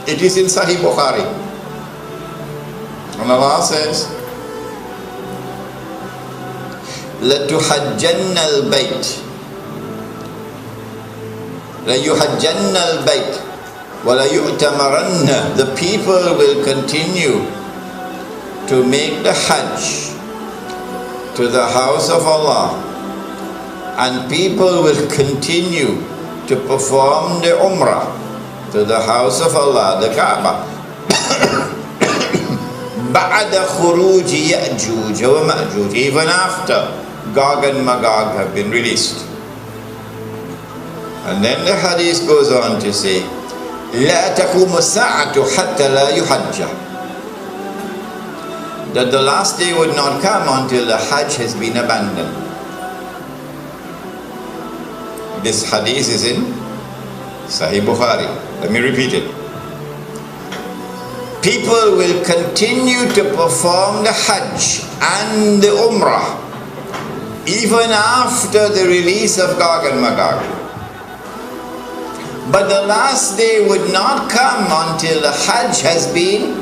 It is in Sahih Bukhari. And Allah says, لَتُحَجَّنَّ الْبَيْتِ لَيُحَجَّنَّ الْبَيْتِ وَلَيُؤْتَمَرَنَّ. The people will continue to make the Hajj to the house of Allah, and people will continue to perform the Umrah to the house of Allah, the Kaaba. بَعْدَ خُرُوجِ يَأْجُوجَ وَمَأْجُوجَ. Even after Gog and Magog have been released. And then the hadith goes on to say, لَا تَقُومُ السَّاعَةُ حَتَّى لَا يُحَجَّ. That the last day would not come until the Hajj has been abandoned. This hadith is in Sahih Bukhari. Let me repeat it. People will continue to perform the Hajj and the Umrah even after the release of Gog and Magog. But the last day would not come until the Hajj has been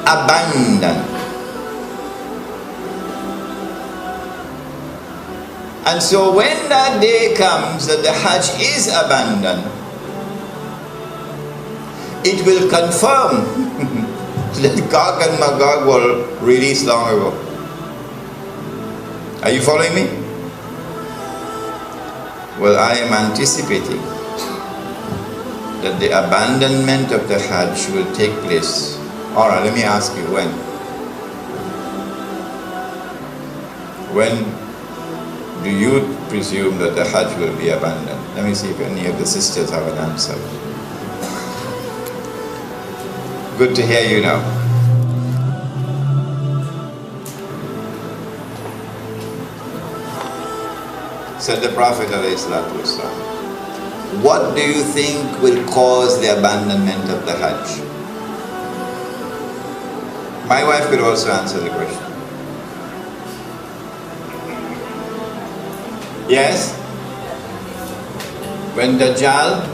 abandoned. And so when that day comes that the Hajj is abandoned, it will confirm that Gog and Magog were released long ago. Are you following me? Well, I am anticipating that the abandonment of the Hajj will take place. Alright, let me ask you, when? When do you presume that the Hajj will be abandoned? Let me see if any of the sisters have an answer. Good to hear you now. Said the Prophet ﷺ, what do you think will cause the abandonment of the Hajj? My wife could also answer the question. Yes? When Dajjal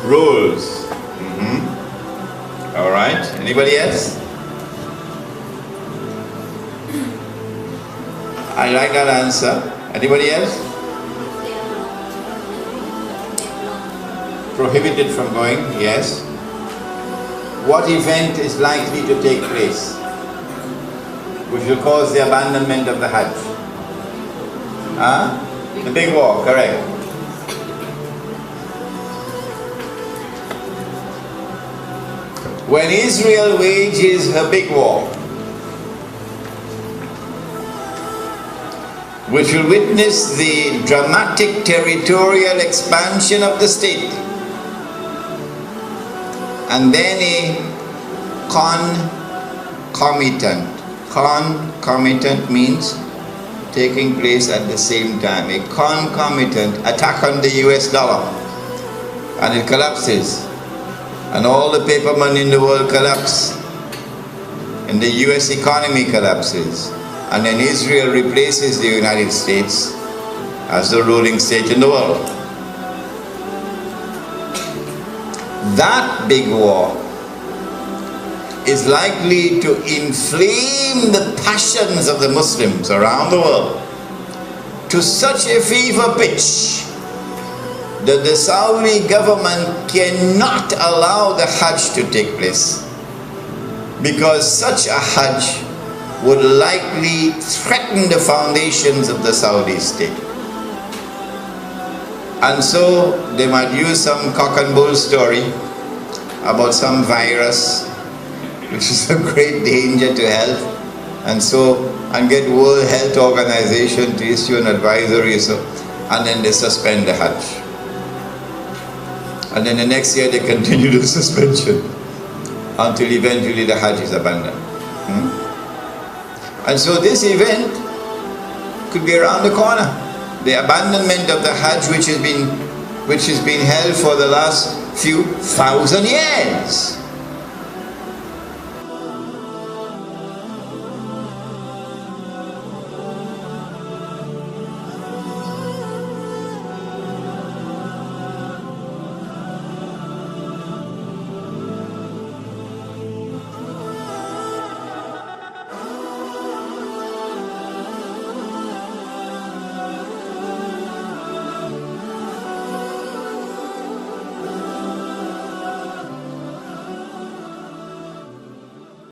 rules. All right. Anybody else? I like that answer. Anybody else? Prohibited from going? Yes. What event is likely to take place which will cause the abandonment of the Hajj? The big war, correct. When Israel wages her big war, which will witness the dramatic territorial expansion of the state, and then a concomitant means taking place at the same time, a concomitant attack on the US dollar, and it collapses, and all the paper money in the world collapse, and the US economy collapses, and then Israel replaces the United States as the ruling state in the world. That big war is likely to inflame the passions of the Muslims around the world to such a fever pitch that the Saudi government cannot allow the Hajj to take place, because such a Hajj would likely threaten the foundations of the Saudi state. And so they might use some cock and bull story about some virus which is a great danger to health, and get World Health Organization to issue an advisory, and then they suspend the Hajj. And then the next year they continue the suspension until eventually the Hajj is abandoned. And so this event could be around the corner. The abandonment of the Hajj, which has been held for the last few thousand years.